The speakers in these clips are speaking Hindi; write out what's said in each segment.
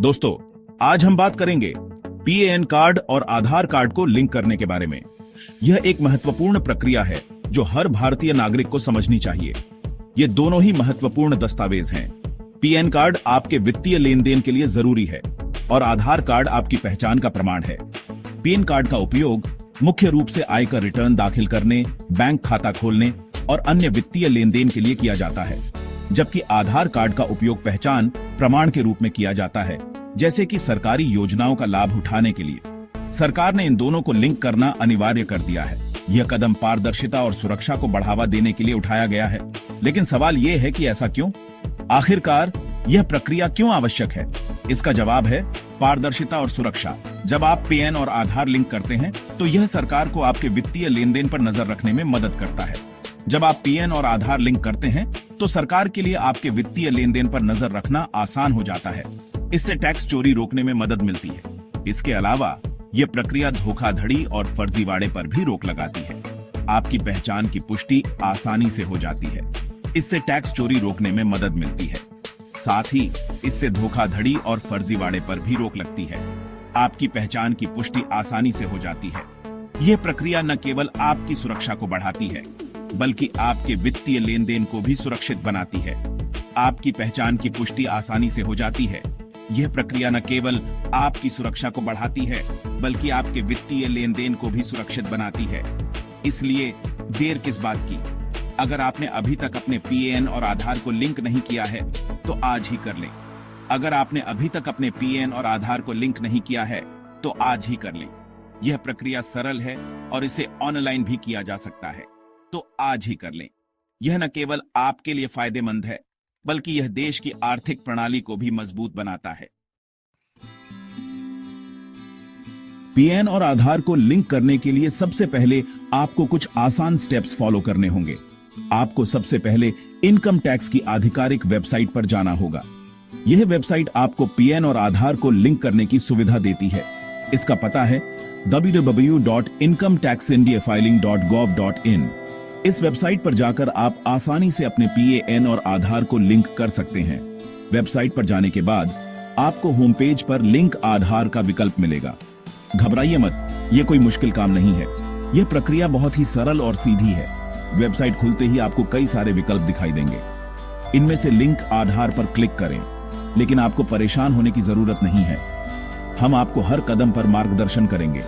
दोस्तों, आज हम बात करेंगे पीएएन कार्ड और आधार कार्ड को लिंक करने के बारे में। यह एक महत्वपूर्ण प्रक्रिया है जो हर भारतीय नागरिक को समझनी चाहिए। ये दोनों ही महत्वपूर्ण दस्तावेज हैं। पीएएन कार्ड आपके वित्तीय लेन देन के लिए जरूरी है और आधार कार्ड आपकी पहचान का प्रमाण है। पीएएन कार्ड का उपयोग मुख्य रूप से आयकर रिटर्न दाखिल करने, बैंक खाता खोलने और अन्य वित्तीय लेन देन के लिए किया जाता है, जबकि आधार कार्ड का उपयोग पहचान प्रमाण के रूप में किया जाता है, जैसे कि सरकारी योजनाओं का लाभ उठाने के लिए। सरकार ने इन दोनों को लिंक करना अनिवार्य कर दिया है। यह कदम पारदर्शिता और सुरक्षा को बढ़ावा देने के लिए उठाया गया है। लेकिन सवाल यह है कि ऐसा क्यों? आखिरकार यह प्रक्रिया क्यों आवश्यक है? इसका जवाब है पारदर्शिता और सुरक्षा। जब आप पीएएन और आधार लिंक करते हैं तो यह सरकार को आपके वित्तीय लेन देन पर नजर रखने में मदद करता है। जब आप पीएएन और आधार लिंक करते हैं तो सरकार के लिए आपके वित्तीय लेन देन पर नजर रखना आसान हो जाता है। इससे टैक्स चोरी रोकने में मदद मिलती है। इसके अलावा यह प्रक्रिया धोखाधड़ी और फर्जीवाड़े पर भी रोक लगाती है। आपकी पहचान की पुष्टि आसानी से हो जाती है। इससे टैक्स चोरी रोकने में मदद मिलती है। साथ ही इससे धोखाधड़ी और फर्जीवाड़े पर भी रोक लगती है। आपकी पहचान की पुष्टि आसानी से हो जाती है। यह प्रक्रिया न केवल आपकी सुरक्षा को बढ़ाती है, बल्कि आपके वित्तीय लेन देन को भी सुरक्षित बनाती है। आपकी पहचान की पुष्टि आसानी से हो जाती है। यह प्रक्रिया न केवल आपकी सुरक्षा को बढ़ाती है, बल्कि आपके वित्तीय लेन देन को भी सुरक्षित बनाती है। इसलिए देर किस बात की? अगर आपने अभी तक अपने पीएएन और आधार को लिंक नहीं किया है तो आज ही कर लें। अगर आपने अभी तक अपने पीएएन और आधार को लिंक नहीं किया है तो आज ही कर लें। यह प्रक्रिया सरल है और इसे ऑनलाइन भी किया जा सकता है, तो आज ही कर लें। यह न केवल आपके लिए फायदेमंद है, बल्कि यह देश की आर्थिक प्रणाली को भी मजबूत बनाता है। पीएएन और आधार को लिंक करने के लिए सबसे पहले आपको कुछ आसान स्टेप्स फॉलो करने होंगे। आपको सबसे पहले इनकम टैक्स की आधिकारिक वेबसाइट पर जाना होगा। यह वेबसाइट आपको पीएएन और आधार को लिंक करने की सुविधा देती है। इसका पता है www.incometaxindiafiling.gov.in। इस वेबसाइट पर जाकर आप आसानी से अपने पीएएन और आधार को लिंक कर सकते हैं। वेबसाइट पर जाने के बाद आपको होम पेज पर लिंक आधार का विकल्प मिलेगा। घबराइए मत, यह कोई मुश्किल काम नहीं है। यह प्रक्रिया बहुत ही सरल और सीधी है। वेबसाइट खुलते ही आपको कई सारे विकल्प दिखाई देंगे। इनमें से लिंक आधार पर क्लिक करें, लेकिन आपको परेशान होने की जरूरत नहीं है। हम आपको हर कदम पर मार्गदर्शन करेंगे।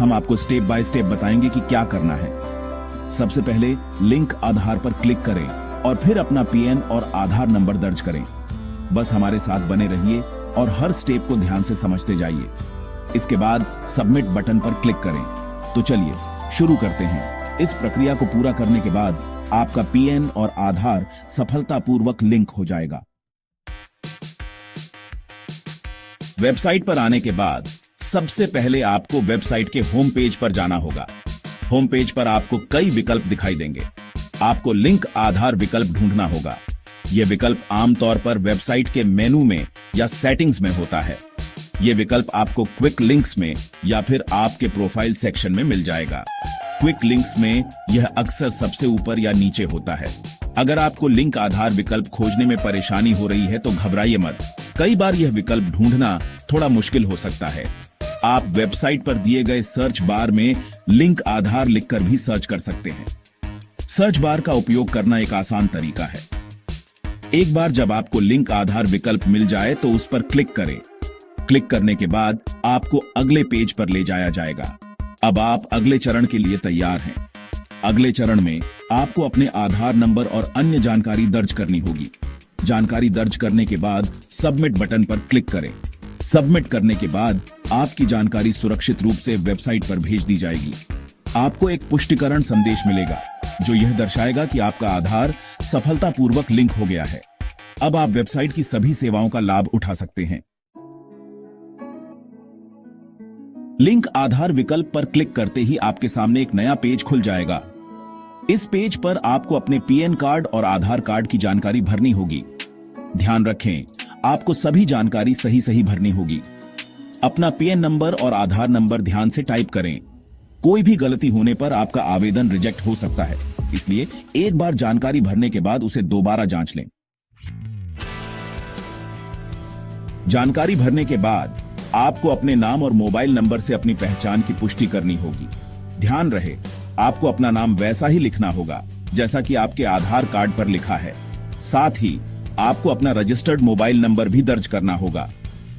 हम आपको स्टेप बाय स्टेप बताएंगे कि क्या करना है। सबसे पहले लिंक आधार पर क्लिक करें और फिर अपना पीएएन और आधार नंबर दर्ज करें। बस हमारे साथ बने रहिए और हर स्टेप को ध्यान से समझते जाइए। इसके बाद सबमिट बटन पर क्लिक करें। तो चलिए शुरू करते हैं। इस प्रक्रिया को पूरा करने के बाद आपका पीएएन और आधार सफलतापूर्वक लिंक हो जाएगा। वेबसाइट पर आने के बाद सबसे पहले आपको वेबसाइट के होम पेज पर जाना होगा। होम पेज पर आपको कई विकल्प दिखाई देंगे। आपको लिंक आधार विकल्प ढूंढना होगा। यह विकल्प आमतौर पर वेबसाइट के मेनू में या सेटिंग्स में होता है। यह विकल्प आपको क्विक लिंक्स में या फिर आपके प्रोफाइल सेक्शन में मिल जाएगा। क्विक लिंक्स में यह अक्सर सबसे ऊपर या नीचे होता है। अगर आपको लिंक आधार विकल्प खोजने में परेशानी हो रही है तो घबराइए मत। कई बार यह विकल्प ढूंढना थोड़ा मुश्किल हो सकता है। आप वेबसाइट पर दिए गए सर्च बार में लिंक आधार लिखकर भी सर्च कर सकते हैं। सर्च बार का उपयोग करना एक आसान तरीका है। एक बार जब आपको लिंक आधार विकल्प मिल जाए तो उस पर क्लिक करें। क्लिक करने के बाद आपको अगले पेज पर ले जाया जाएगा। अब आप अगले चरण के लिए तैयार हैं। अगले चरण में आपको अपने आधार नंबर और अन्य जानकारी दर्ज करनी होगी। जानकारी दर्ज करने के बाद सबमिट बटन पर क्लिक करें। सबमिट करने के बाद आपकी जानकारी सुरक्षित रूप से वेबसाइट पर भेज दी जाएगी। आपको एक पुष्टिकरण संदेश मिलेगा जो यह दर्शाएगा कि आपका आधार सफलतापूर्वक लिंक हो गया है। अब आप वेबसाइट की सभी सेवाओं का लाभ उठा सकते हैं। लिंक आधार विकल्प पर क्लिक करते ही आपके सामने एक नया पेज खुल जाएगा। इस पेज पर आपको अपने पीएएन कार्ड और आधार कार्ड की जानकारी भरनी होगी। ध्यान रखें, आपको सभी जानकारी सही सही भरनी होगी। अपना पीएएन नंबर और आधार नंबर ध्यान से टाइप करें। कोई भी गलती होने पर आपका आवेदन रिजेक्ट हो सकता है, इसलिए एक बार जानकारी भरने के बाद उसे दोबारा जांच लें। जानकारी भरने के बाद आपको अपने नाम और मोबाइल नंबर से अपनी पहचान की पुष्टि करनी होगी। ध्यान रहे, आपको अपना नाम वैसा ही लिखना होगा जैसा कि आपके आधार कार्ड पर लिखा है। साथ ही आपको अपना रजिस्टर्ड मोबाइल नंबर भी दर्ज करना होगा।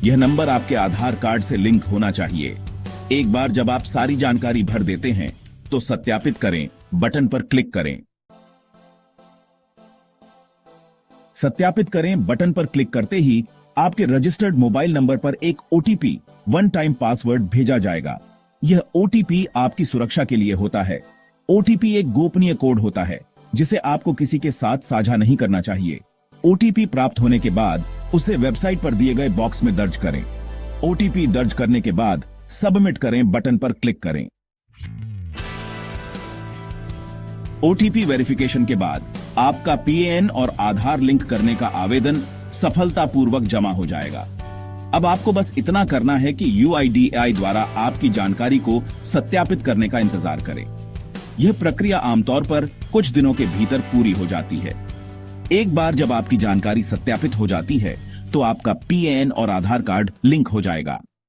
यह नंबर आपके आधार कार्ड से लिंक होना चाहिए। एक बार जब आप सारी जानकारी भर देते हैं तो सत्यापित करें बटन पर क्लिक करें। सत्यापित करें बटन पर क्लिक करते ही आपके रजिस्टर्ड मोबाइल नंबर पर एक ओटीपी वन टाइम पासवर्ड भेजा जाएगा। यह ओटीपी आपकी सुरक्षा के लिए होता है। ओटीपी एक गोपनीय कोड होता है जिसे आपको किसी के साथ साझा नहीं करना चाहिए। ओटीपी प्राप्त होने के बाद उसे वेबसाइट पर दिए गए बॉक्स में दर्ज करें। ओटीपी दर्ज करने के बाद सबमिट करें बटन पर क्लिक करें। ओटीपी वेरिफिकेशन के बाद आपका पीएएन और आधार लिंक करने का आवेदन सफलतापूर्वक जमा हो जाएगा। अब आपको बस इतना करना है कि यूआईडीएआई द्वारा आपकी जानकारी को सत्यापित करने का इंतजार करें। यह प्रक्रिया आमतौर पर कुछ दिनों के भीतर पूरी हो जाती है। एक बार जब आपकी जानकारी सत्यापित हो जाती है तो आपका पीएएन और आधार कार्ड लिंक हो जाएगा।